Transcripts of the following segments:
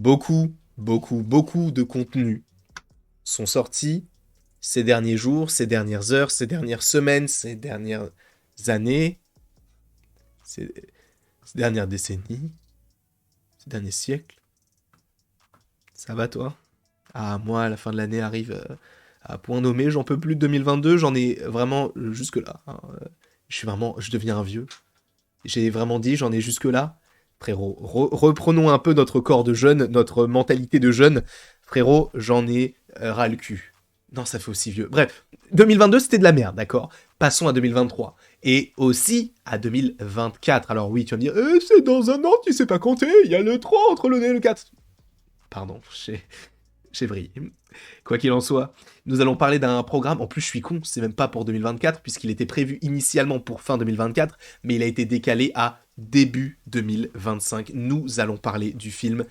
beaucoup de contenus sont sortis ces derniers jours, ces dernières heures, ces dernières semaines, ces dernières années, ces, ces dernières décennies, ces derniers siècles. Ça va toi? Ah, moi, la fin de l'année arrive à point nommé, j'en peux plus de 2022, j'en ai vraiment jusque-là, hein. Je deviens un vieux. J'ai vraiment dit, j'en ai jusque-là. Frérot, reprenons un peu notre corps de jeune, notre mentalité de jeune. Frérot, j'en ai ras le cul. Non, ça fait aussi vieux. Bref, 2022, c'était de la merde, d'accord? Passons à 2023. Et aussi à 2024. Alors oui, tu vas me dire, c'est dans un an, tu sais pas compter, il y a le 3 entre le 2 et le 4. Pardon, j'ai vrillé. Quoi qu'il en soit, nous allons parler d'un programme, en plus je suis con, c'est même pas pour 2024, puisqu'il était prévu initialement pour fin 2024, mais il a été décalé à début 2025. Nous allons parler du film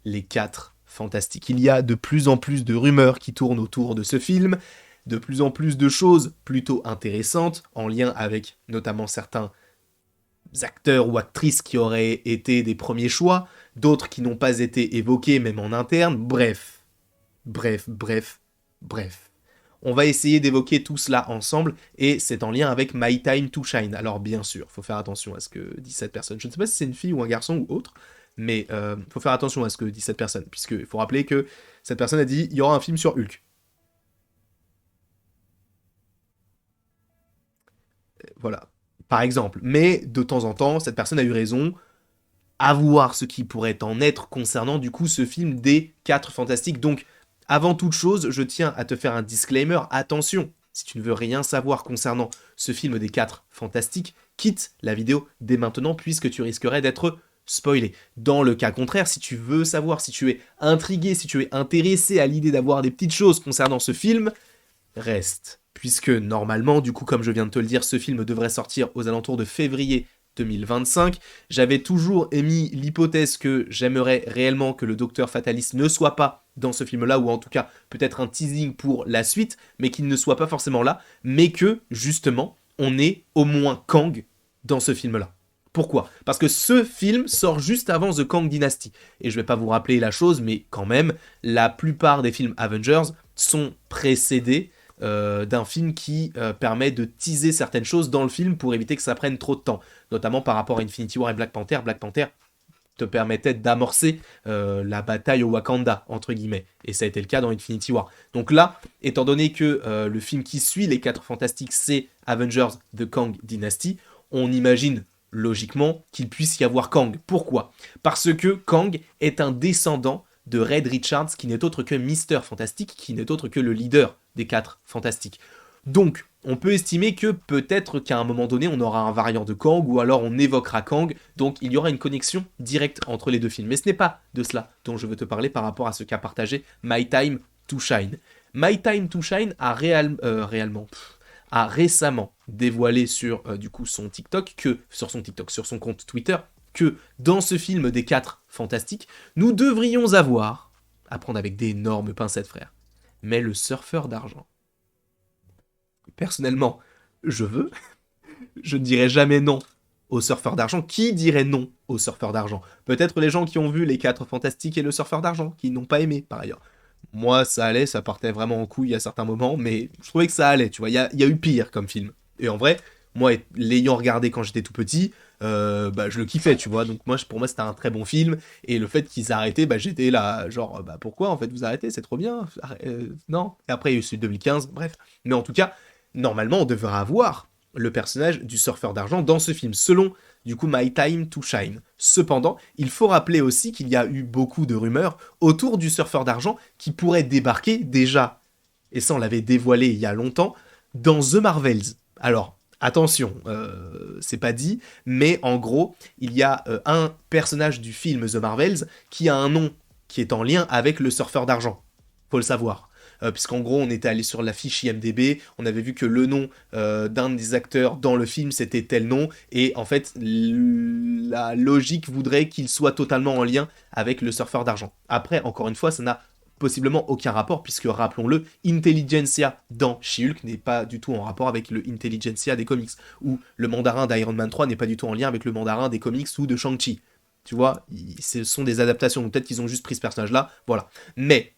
Les 4 Fantastiques. Il y a de plus en plus de rumeurs qui tournent autour de ce film, de plus en plus de choses plutôt intéressantes, en lien avec notamment certains acteurs ou actrices qui auraient été des premiers choix, d'autres qui n'ont pas été évoqués même en interne, bref. On va essayer d'évoquer tout cela ensemble et c'est en lien avec My Time to Shine. Alors bien sûr, faut faire attention à ce que dit cette personne. Je ne sais pas si c'est une fille ou un garçon ou autre, mais faut faire attention à ce que dit cette personne, puisqu'il faut rappeler que cette personne a dit il y aura un film sur Hulk. Voilà, par exemple. Mais de temps en temps, cette personne a eu raison. À voir ce qui pourrait en être concernant du coup ce film des 4 Fantastiques. Donc, avant toute chose, je tiens à te faire un disclaimer. Attention, si tu ne veux rien savoir concernant ce film des 4 Fantastiques, quitte la vidéo dès maintenant puisque tu risquerais d'être spoilé. Dans le cas contraire, si tu veux savoir, si tu es intrigué, si tu es intéressé à l'idée d'avoir des petites choses concernant ce film, reste. Puisque normalement, du coup, comme je viens de te le dire, ce film devrait sortir aux alentours de février 2025. J'avais toujours émis l'hypothèse que j'aimerais réellement que le Docteur Fataliste ne soit pas dans ce film-là, ou en tout cas peut-être un teasing pour la suite, mais qu'il ne soit pas forcément là, mais que, justement, on ait au moins Kang dans ce film-là. Pourquoi? Parce que ce film sort juste avant The Kang Dynasty. Et je vais pas vous rappeler la chose, mais quand même, la plupart des films Avengers sont précédés d'un film qui permet de teaser certaines choses dans le film pour éviter que ça prenne trop de temps, notamment par rapport à Infinity War et Black Panther. Black Panther te permettait d'amorcer la bataille au Wakanda, entre guillemets, et ça a été le cas dans Infinity War. Donc là, étant donné que le film qui suit les 4 Fantastiques, c'est Avengers The Kang Dynasty, on imagine logiquement qu'il puisse y avoir Kang. Pourquoi? Parce que Kang est un descendant de Reed Richards, qui n'est autre que Mister Fantastique, qui n'est autre que le leader des 4 Fantastiques. Donc, on peut estimer que peut-être qu'à un moment donné, on aura un variant de Kang, ou alors on évoquera Kang, donc il y aura une connexion directe entre les deux films. Mais ce n'est pas de cela dont je veux te parler par rapport à ce qu'a partagé My Time to Shine. My Time to Shine a a récemment dévoilé sur du coup son TikTok, sur son compte Twitter, que dans ce film des 4 Fantastiques, nous devrions avoir, à prendre avec d'énormes pincettes frère, mais le surfeur d'argent. Personnellement, je veux, je ne dirais jamais non au surfeur d'argent. Qui dirait non au surfeur d'argent? Peut-être les gens qui ont vu les 4 Fantastiques et le surfeur d'argent, qui n'ont pas aimé par ailleurs. Moi, ça allait, ça partait vraiment en couille à certains moments, mais je trouvais que ça allait, tu vois. Il y a eu pire comme film. Et en vrai, moi, l'ayant regardé quand j'étais tout petit, bah, je le kiffais, tu vois. Donc moi, pour moi, c'était un très bon film. Et le fait qu'ils arrêtaient, bah, j'étais là, genre, bah pourquoi en fait vous arrêtez? C'est trop bien. Non. Et après, il y a eu celui de 2015, bref. Mais en tout cas, normalement, on devrait avoir le personnage du surfeur d'argent dans ce film, selon du coup My Time to Shine. Cependant, il faut rappeler aussi qu'il y a eu beaucoup de rumeurs autour du surfeur d'argent qui pourrait débarquer déjà, et ça on l'avait dévoilé il y a longtemps, dans The Marvels. Alors, attention, c'est pas dit, mais en gros, il y a un personnage du film The Marvels qui a un nom qui est en lien avec le surfeur d'argent. Faut le savoir. Puisqu'en gros, on était allé sur la fiche IMDB, on avait vu que le nom d'un des acteurs dans le film, c'était tel nom, et en fait, la logique voudrait qu'il soit totalement en lien avec le surfeur d'argent. Après, encore une fois, ça n'a possiblement aucun rapport, puisque, rappelons-le, Intelligentsia dans She-Hulk n'est pas du tout en rapport avec le Intelligentsia des comics, ou le mandarin d'Iron Man 3 n'est pas du tout en lien avec le mandarin des comics ou de Shang-Chi. Tu vois, ce sont des adaptations, peut-être qu'ils ont juste pris ce personnage-là, voilà. Mais,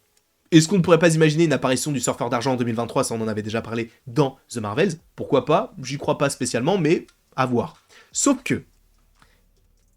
est-ce qu'on ne pourrait pas imaginer une apparition du surfeur d'argent en 2023, ça on en avait déjà parlé dans The Marvels? Pourquoi pas? J'y crois pas spécialement, mais à voir. Sauf que,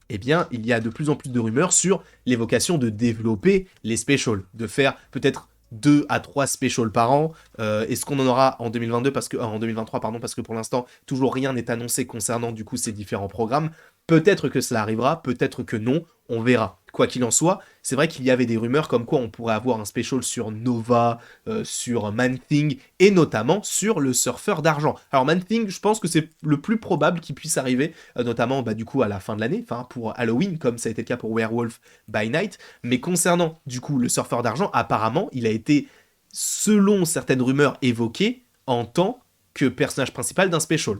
eh bien, il y a de plus en plus de rumeurs sur l'évocation de développer les specials, de faire peut-être 2 à 3 specials par an. Est-ce qu'on en aura en 2022 en 2023 pardon, parce que pour l'instant, toujours rien n'est annoncé concernant du coup ces différents programmes. Peut-être que cela arrivera, peut-être que non, on verra. Quoi qu'il en soit, c'est vrai qu'il y avait des rumeurs comme quoi on pourrait avoir un special sur Nova, sur Man-Thing, et notamment sur le surfeur d'argent. Alors Man-Thing, je pense que c'est le plus probable qu'il puisse arriver, notamment du coup à la fin de l'année, enfin pour Halloween, comme ça a été le cas pour Werewolf by Night. Mais concernant du coup le surfeur d'argent, apparemment, il a été, selon certaines rumeurs, évoqué en tant que personnage principal d'un special.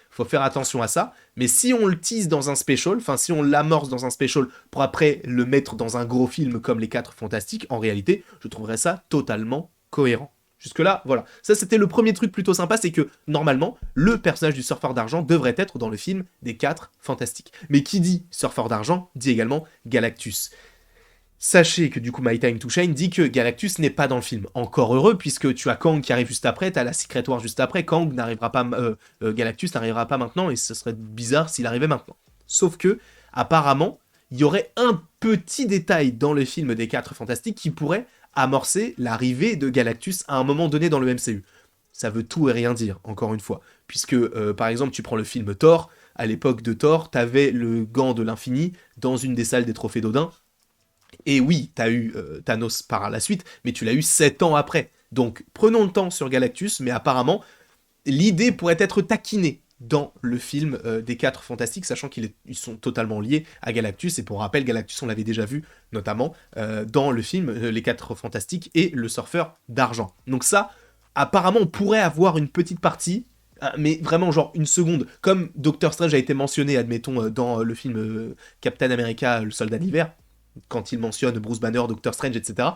Faut faire attention à ça, mais si on le tease dans un special, enfin si on l'amorce dans un special pour après le mettre dans un gros film comme Les 4 Fantastiques, en réalité, je trouverais ça totalement cohérent. Jusque-là, voilà. Ça, c'était le premier truc plutôt sympa, c'est que, normalement, le personnage du surfeur d'argent devrait être dans le film des 4 Fantastiques. Mais qui dit surfeur d'argent, dit également Galactus. Sachez que du coup My Time to Shine dit que Galactus n'est pas dans le film. Encore heureux, puisque tu as Kang qui arrive juste après, t'as la Secret War juste après, Kang n'arrivera pas, Galactus n'arrivera pas maintenant, et ce serait bizarre s'il arrivait maintenant. Sauf que, apparemment, il y aurait un petit détail dans le film des 4 Fantastiques qui pourrait amorcer l'arrivée de Galactus à un moment donné dans le MCU. Ça veut tout et rien dire, encore une fois. Puisque, par exemple, tu prends le film Thor, à l'époque de Thor, t'avais le gant de l'infini dans une des salles des trophées d'Odin. Et oui, t'as eu Thanos par la suite, mais tu l'as eu 7 ans après. Donc prenons le temps sur Galactus, mais apparemment, l'idée pourrait être taquinée dans le film des 4 Fantastiques, sachant qu'ils sont totalement liés à Galactus. Et pour rappel, Galactus, on l'avait déjà vu, notamment dans le film Les 4 Fantastiques et Le Surfeur d'Argent. Donc ça, apparemment, on pourrait avoir une petite partie, mais vraiment genre une seconde, comme Doctor Strange a été mentionné, admettons, dans le film Captain America, le Soldat d'hiver, quand il mentionne Bruce Banner, Doctor Strange, etc.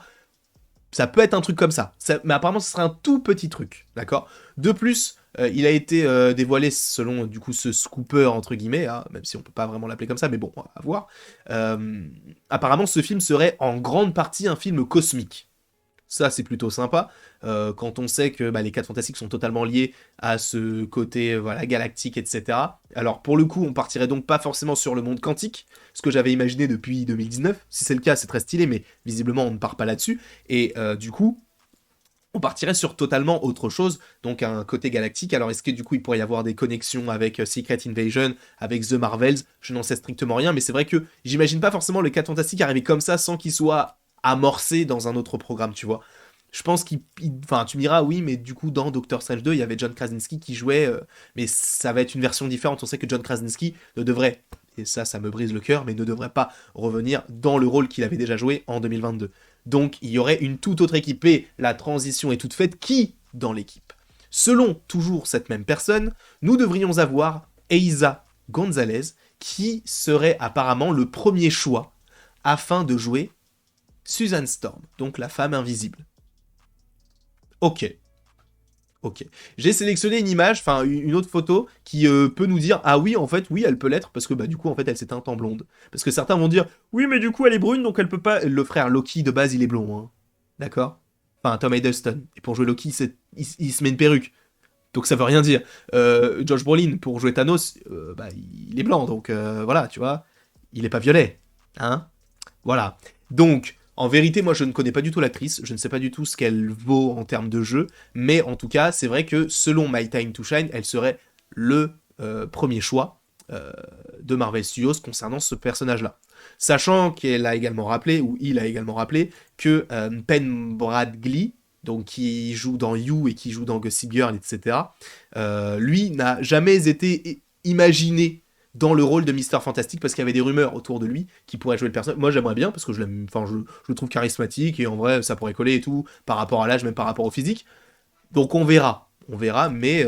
Ça peut être un truc comme ça. Mais apparemment, ce serait un tout petit truc, d'accord? De plus, il a été dévoilé selon, du coup, ce scooper, entre guillemets, hein, même si on peut pas vraiment l'appeler comme ça, mais bon, à voir. Apparemment, ce film serait en grande partie un film cosmique. Ça, c'est plutôt sympa, quand on sait que les 4 Fantastiques sont totalement liés à ce côté voilà, galactique, etc. Alors, pour le coup, on partirait donc pas forcément sur le monde quantique, ce que j'avais imaginé depuis 2019. Si c'est le cas, c'est très stylé, mais visiblement, on ne part pas là-dessus. Et du coup, on partirait sur totalement autre chose, donc un côté galactique. Alors, est-ce que du coup, il pourrait y avoir des connexions avec Secret Invasion, avec The Marvels? Je n'en sais strictement rien, mais c'est vrai que j'imagine pas forcément les 4 Fantastiques arriver comme ça sans qu'ils soient amorcé dans un autre programme, tu vois. Je pense enfin, tu m'iras, oui, mais du coup, dans Doctor Strange 2, il y avait John Krasinski qui jouait, mais ça va être une version différente. On sait que John Krasinski ne devrait, et ça me brise le cœur, mais ne devrait pas revenir dans le rôle qu'il avait déjà joué en 2022. Donc, il y aurait une toute autre équipe, et la transition est toute faite. Qui dans l'équipe? Selon toujours cette même personne, nous devrions avoir Eiza Gonzalez, qui serait apparemment le premier choix afin de jouer Susan Storm, donc la femme invisible. Ok. Ok. J'ai sélectionné une image, enfin une autre photo, qui peut nous dire ah oui, en fait, oui, elle peut l'être, parce que du coup, en fait, elle s'est teinte en blonde. Parce que certains vont dire oui, mais du coup, elle est brune, donc elle peut pas. Le frère Loki, de base, il est blond, hein. D'accord? Enfin, Tom Hiddleston. Et pour jouer Loki, il se met une perruque. Donc ça veut rien dire. Josh Brolin, pour jouer Thanos, il est blanc, donc voilà, tu vois. Il est pas violet. Hein? Voilà. Donc, en vérité, moi, je ne connais pas du tout l'actrice, je ne sais pas du tout ce qu'elle vaut en termes de jeu, mais en tout cas, c'est vrai que selon My Time to Shine, elle serait le premier choix de Marvel Studios concernant ce personnage-là. Sachant qu'elle a également rappelé, ou il a également rappelé, que Penn Bradley, donc qui joue dans You et qui joue dans Gossip Girl, etc., lui n'a jamais été imaginé dans le rôle de Mister Fantastic parce qu'il y avait des rumeurs autour de lui qui pourrait jouer le personnage. Moi j'aimerais bien parce que je l'aime, enfin je le trouve charismatique et en vrai ça pourrait coller et tout par rapport à l'âge, même par rapport au physique. Donc on verra, mais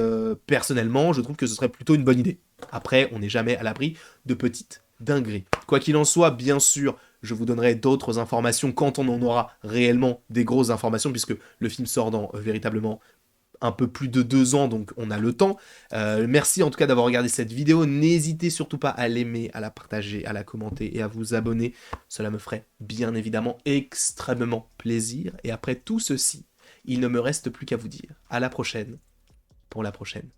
personnellement je trouve que ce serait plutôt une bonne idée. Après on n'est jamais à l'abri de petites dingueries. Quoi qu'il en soit, bien sûr, je vous donnerai d'autres informations quand on en aura réellement des grosses informations puisque le film sort dans véritablement un peu plus de 2 ans, donc on a le temps. Merci en tout cas d'avoir regardé cette vidéo. N'hésitez surtout pas à l'aimer, à la partager, à la commenter et à vous abonner. Cela me ferait bien évidemment extrêmement plaisir. Et après tout ceci, il ne me reste plus qu'à vous dire à la prochaine pour la prochaine.